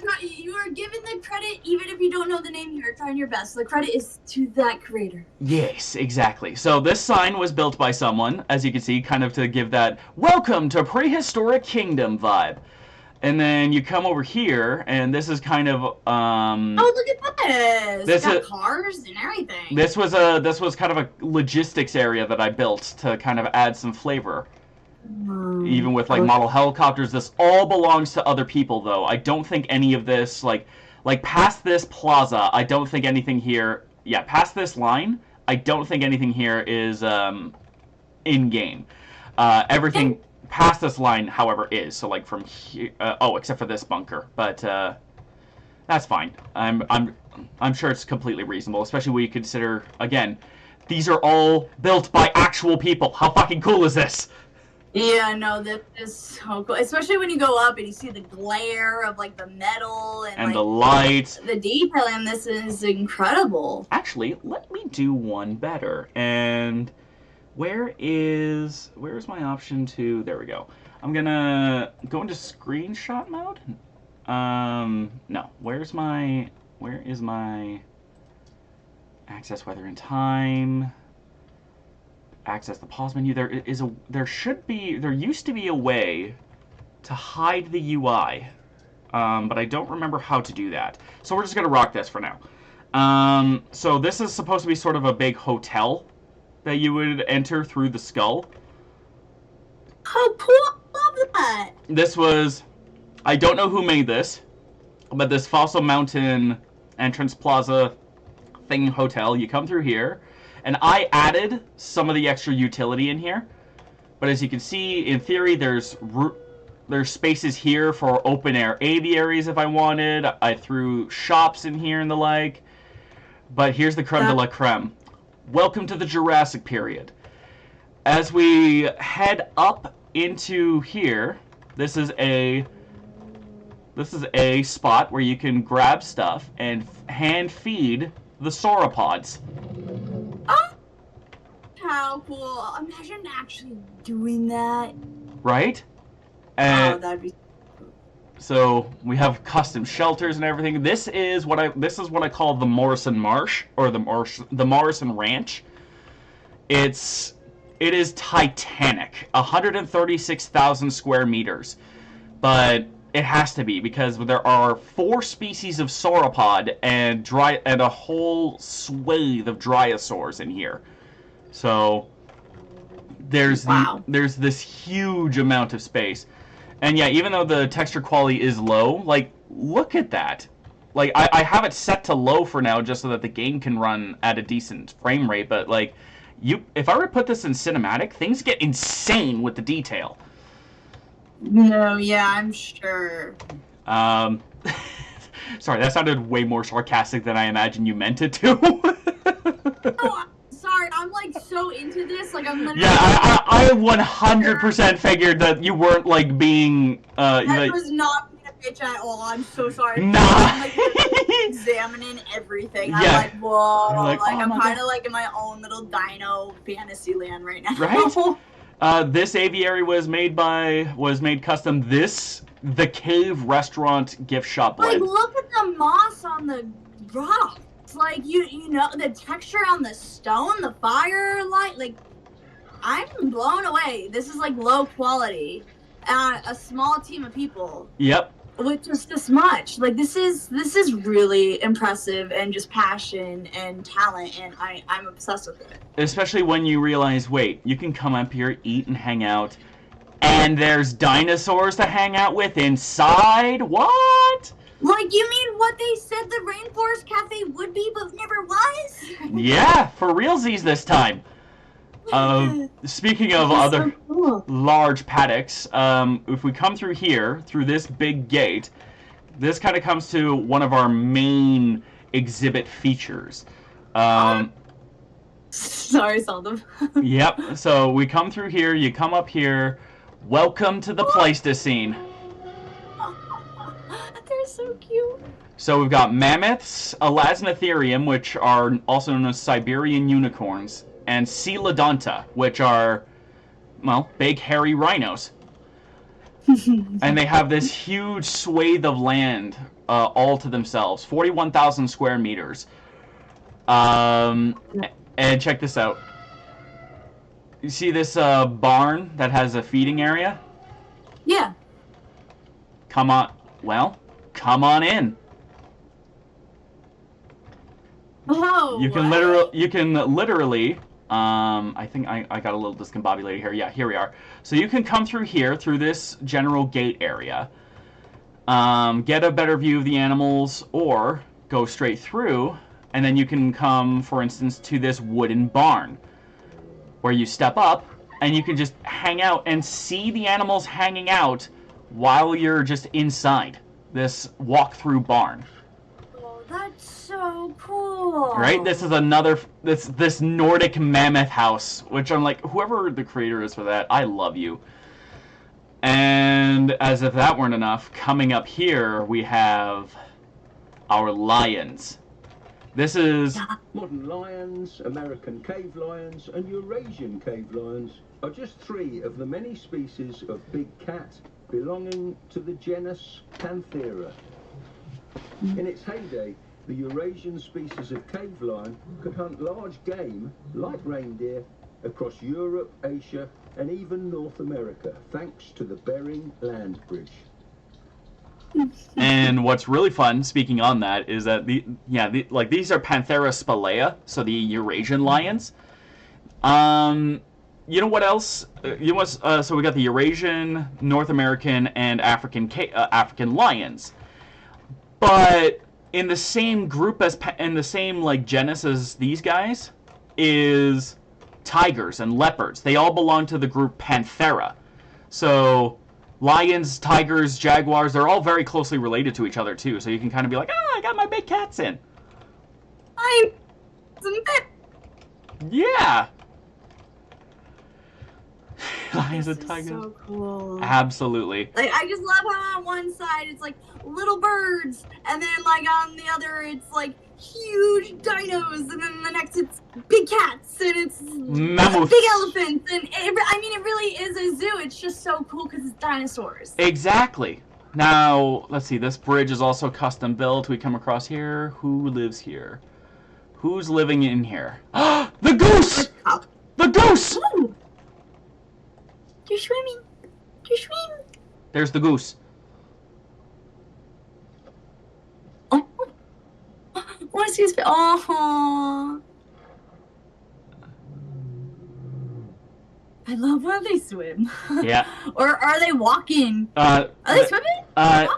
given the credit, even if you don't know the name. You're trying your best. The credit is to that creator. Yes, exactly. So this sign was built by someone, as you can see, kind of to give that "Welcome to Prehistoric Kingdom" vibe. And then you come over here, and this is kind of oh, look at this! This got cars and everything. This was kind of a logistics area that I built to kind of add some flavor. Even with like model helicopters, this all belongs to other people, though. I don't think any of this, like past this plaza, I don't think anything here. Yeah, past this line, I don't think anything here is in game. Everything. Past this line, however, is so like from here. Oh, except for this bunker, but that's fine. I'm sure it's completely reasonable, especially when you consider again, these are all built by actual people. How fucking cool is this? Yeah, no, that is so cool. Especially when you go up and you see the glare of like the metal and like, the lights. The detail in this is incredible. Actually, let me do one better and. Where's my option to... There we go. I'm gonna go into screenshot mode. No. Where is my access weather and time? Access the pause menu. There used to be a way to hide the UI, but I don't remember how to do that. So we're just gonna rock this for now. So this is supposed to be sort of a big hotel that you would enter through the skull. Oh, cool! Love that. This was, I don't know who made this, but this Fossil Mountain entrance plaza thing hotel. You come through here, and I added some of the extra utility in here. But as you can see, in theory, there's spaces here for open air aviaries if I wanted. I threw shops in here and the like. But here's the creme de la creme. Welcome to the Jurassic period. As we head up into here, this is a spot where you can grab stuff and hand feed the sauropods. Oh, how cool! Imagine actually doing that. Right? And oh, that'd be. So we have custom shelters and everything. This is what I call the Morrison Marsh, or the Morrison Ranch. It is titanic, 136,000 square meters, but it has to be because there are 4 species of sauropod and a whole swathe of dryosaurs in here. So there's this huge amount of space. And yeah, even though the texture quality is low, like, look at that. Like, I have it set to low for now just so that the game can run at a decent frame rate, but, like, if I were to put this in cinematic, things get insane with the detail. No, yeah, I'm sure. Sorry, that sounded way more sarcastic than I imagined you meant it to. Oh, sorry, I'm like so into this, like I'm literally. Yeah, I 100% figured that you weren't like being. That was not being a bitch at all. I'm so sorry. Nah. I'm like examining everything. I'm like, whoa, like I'm kind of like in my own little dino fantasy land right now. Right. This aviary was made custom. The Cave Restaurant gift shop blend. Like, look at the moss on the rock. Like, you know, the texture on the stone, the firelight, like, I'm blown away. This is, like, low quality. A small team of people. Yep. with just this much. Like this is really impressive, and just passion and talent, and I'm obsessed with it. Especially when you realize, wait, you can come up here, eat and hang out, and there's dinosaurs to hang out with inside? What? Like, you mean what they said the Rainforest Cafe would be, but never was? Yeah, for realsies this time. Speaking of other so cool. large paddocks, if we come through here, through this big gate, this kind of comes to one of our main exhibit features. Sorry, Seldom. Yep, so we come through here, you come up here, welcome to the Pleistocene. They're so cute. So we've got mammoths, elasmotherium, which are also known as Siberian unicorns, and coelodonta, which are, well, big hairy rhinos. And they have this huge swathe of land all to themselves, 41,000 square meters. And check this out. You see this barn that has a feeding area? Yeah. Come on in. Oh. You can literally, I think I got a little discombobulated here. Yeah, here we are. So you can come through here, through this general gate area, get a better view of the animals, or go straight through, and then you can come, for instance, to this wooden barn, where you step up, and you can just hang out and see the animals hanging out while you're just inside this walk-through barn. Oh, that's so cool. Right? This is another, this Nordic mammoth house, which I'm like, whoever the creator is for that, I love you. And as if that weren't enough, coming up here, we have our lions. This is... Modern lions, American cave lions, and Eurasian cave lions are just 3 of the many species of big cat belonging to the genus Panthera. In its heyday, the Eurasian species of cave lion could hunt large game, like reindeer, across Europe, Asia, and even North America, thanks to the Bering Land Bridge. And what's really fun, speaking on that, is that these are Panthera spalaea, so the Eurasian lions. You know what else? So we got the Eurasian, North American, and African lions. But in the same group in the same like genus as these guys is tigers and leopards. They all belong to the group Panthera. So lions, tigers, jaguars, they're all very closely related to each other too. So you can kind of be like, I got my big cats in. Yeah. Lions and tigers. So cool. Absolutely. Like, I just love how on one side it's like little birds, and then like on the other it's like huge dinos, and then the next it's big cats, and it's mammoths, big elephants, and it really is a zoo. It's just so cool because it's dinosaurs. Exactly. Now, let's see, this bridge is also custom built. We come across here. Who lives here? Who's living in here? The goose! The goose! Ooh. You're swimming. You're swimming. There's the goose. Oh. I want to see his face. Oh. I love when they swim. Yeah. Or are they walking? Are they swimming?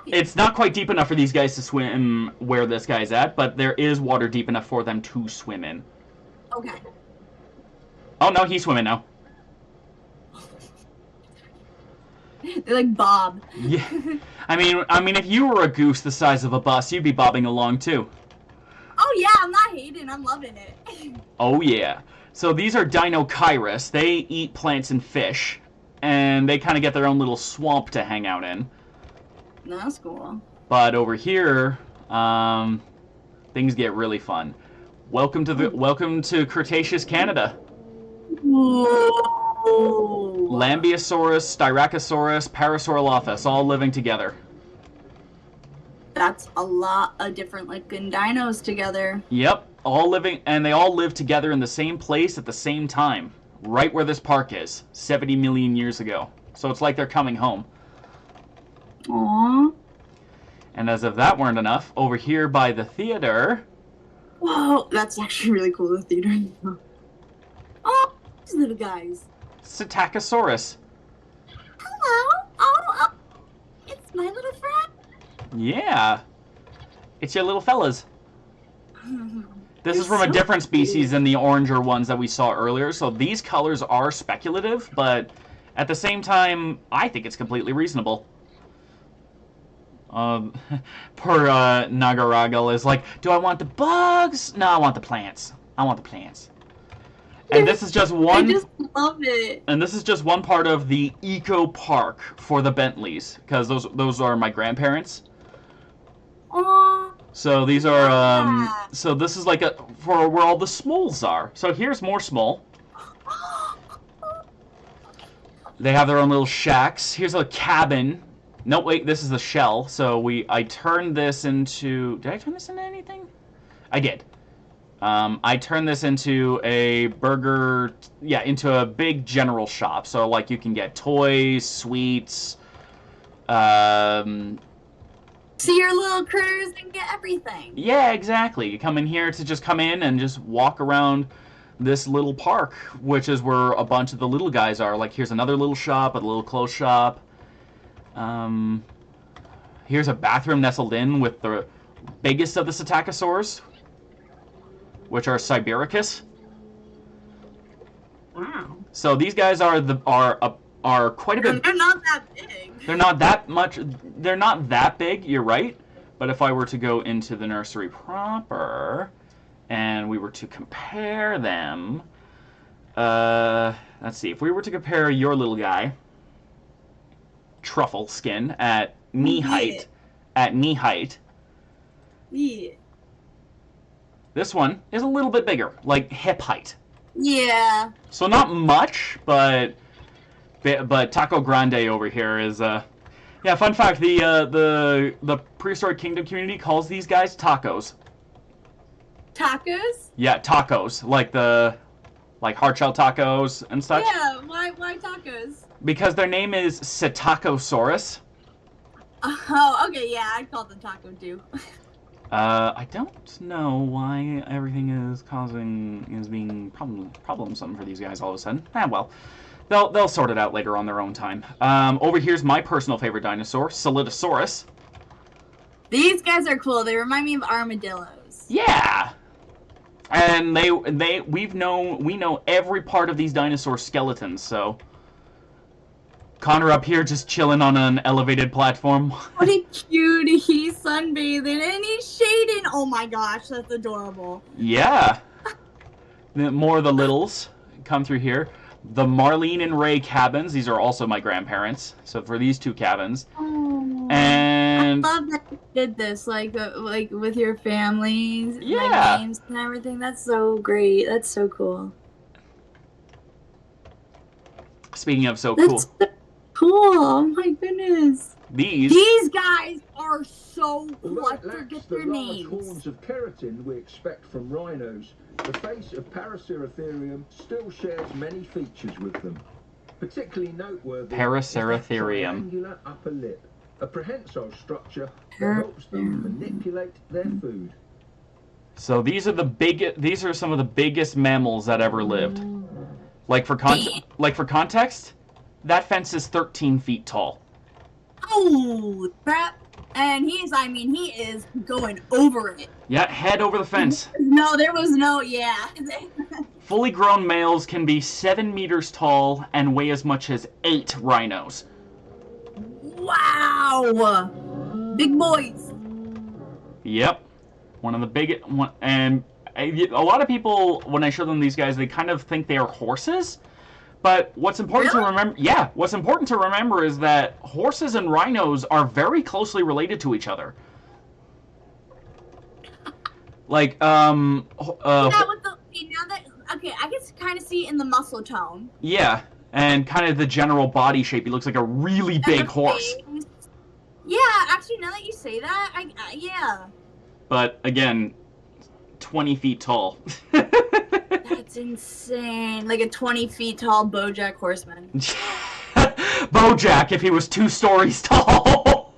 It's not quite deep enough for these guys to swim where this guy's at, but there is water deep enough for them to swim in. Okay. Oh no, he's swimming now. They're like Bob. Yeah. I mean, if you were a goose the size of a bus, you'd be bobbing along too. Oh yeah, I'm not hating. I'm loving it. Oh yeah. So these are Dinokairos. They eat plants and fish, and they kind of get their own little swamp to hang out in. That's cool. But over here, things get really fun. Welcome to Cretaceous Canada. Whoa. Lambeosaurus, Styracosaurus, Parasaurolophus, all living together. That's a lot of different looking dinos together. Yep, all living, and they all live together in the same place at the same time, right where this park is, 70 million years ago. So it's like they're coming home. Aww. And as if that weren't enough, over here by the theater... Whoa, that's actually really cool, the theater. Oh, these little guys. Psittacosaurus. Hello. Oh, it's my little friend. Yeah. It's your little fellas. This is from a different species than the oranger ones that we saw earlier, so these colors are speculative, but at the same time, I think it's completely reasonable. Poor Nagaragal is like, do I want the bugs? No, I want the plants. I want the plants. And this is just one... I just love it. And this is just one part of the eco park for the Bentleys, because those are my grandparents. Aww. So these are, so this is like for where all the smoles are. So here's more smole. They have their own little shacks. Here's a cabin. No, wait, this is the shell. So I turned this into, did I turn this into anything? I did. I turned this into a burger, into a big general shop. So like you can get toys, sweets, see your little critters and get everything. Yeah, exactly. You come in here to just come in and just walk around this little park, which is where a bunch of the little guys are. Like, here's another little shop, a little clothes shop. Here's a bathroom nestled in with the biggest of the Psittacosaurs, which are Sibericus. Wow. So these guys are quite a bit. They're not that big. They're not that much. They're not that big. You're right. But if I were to go into the nursery proper, and we were to compare them, let's see. If we were to compare your little guy, Truffle Skin, at knee height, Yeah. This one is a little bit bigger, like hip height. Yeah. So not much, but Taco Grande over here is yeah. Fun fact: the Prehistoric Kingdom community calls these guys tacos. Tacos? Yeah, tacos, like hard shell tacos and such. Yeah. Why tacos? Because their name is Psittacosaurus. Oh, okay. Yeah, I call them taco too. I don't know why everything is being problemsome for these guys all of a sudden. Well. They'll sort it out later on their own time. Over here's my personal favorite dinosaur, Solidosaurus. These guys are cool. They remind me of armadillos. Yeah, and we know every part of these dinosaur skeletons. So Connor up here just chilling on an elevated platform. What a cutie! He's sunbathing and he's shading. Oh my gosh, that's adorable. Yeah, more of the littles come through here. The Marlene and Ray cabins. These are also my grandparents. So for these two cabins, and I love that you did this, like with your families, yeah, names and everything. That's so great. That's so cool. Speaking of so That's cool, so cool. Oh my goodness. These guys are so cool. I forget their names. Large horns of keratin we expect from rhinos, the face of Paraceratherium still shares many features with them. Particularly noteworthy is that triangular upper lip, a prehensile structure that helps them manipulate their food. So these are some of the biggest mammals that ever lived. Like for context, that fence is 13 feet tall. Oh crap! And he is going over it. Yeah, head over the fence. No, there was no, yeah. Fully grown males can be 7 meters tall and weigh as much as 8 rhinos. Wow! Big boys. Yep. One of the biggest, and a lot of people, when I show them these guys, they kind of think they are horses. But what's important to remember, what's important to remember is that horses and rhinos are very closely related to each other. Like, okay, I can kind of see it in the muscle tone. Yeah, and kind of the general body shape. He looks like a really big horse. Yeah, actually, now that you say that, yeah. But again, 20 feet tall. That's insane. Like a 20 feet tall BoJack Horseman. BoJack, if he was 2 stories tall.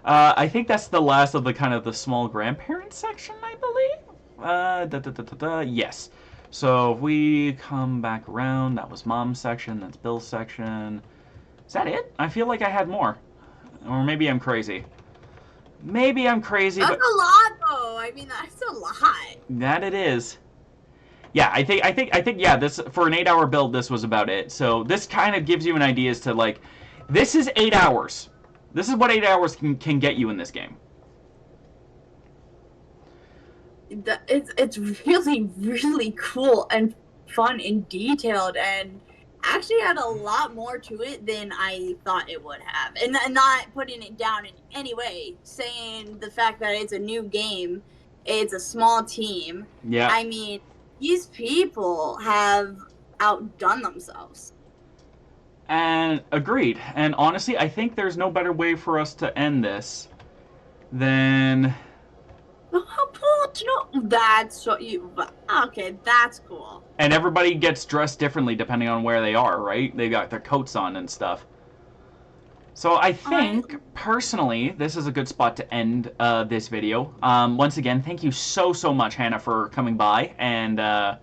I think that's the last of the kind of the small grandparent section, I believe. Yes. So if we come back around, that was Mom's section, that's Bill's section. Is that it? I feel like I had more. Or maybe I'm crazy. Maybe I'm crazy, That's but... a lot, though. I mean, that's a lot. That it is. Yeah, I think, yeah, this, for an 8-hour build, this was about it. So this kind of gives you an idea as to, like, this is 8 hours. This is what 8 hours can get you in this game. It's really, really cool and fun and detailed, and actually had a lot more to it than I thought it would have. And not putting it down in any way, saying the fact that it's a new game, it's a small team. Yeah. I mean, these people have outdone themselves. And agreed. And honestly, I think there's no better way for us to end this than... Oh, how cool! You know, that's so okay. That's cool. And everybody gets dressed differently depending on where they are, right? They got their coats on and stuff. So I think, personally, this is a good spot to end this video. Once again, thank you so much, Hannah, for coming by and... for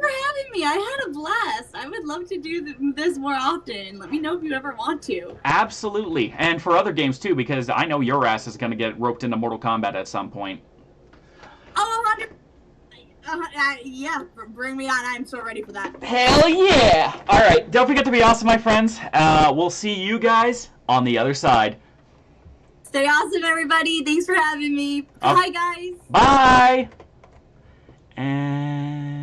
having me. I had a blast. I would love to do this more often. Let me know if you ever want to. Absolutely. And for other games, too, because I know your ass is going to get roped into Mortal Kombat at some point. Oh, 100%. Yeah, bring me on. I'm so ready for that. Hell yeah! Alright, don't forget to be awesome, my friends. We'll see you guys on the other side. Stay awesome, everybody. Thanks for having me. Bye, guys. Bye! And...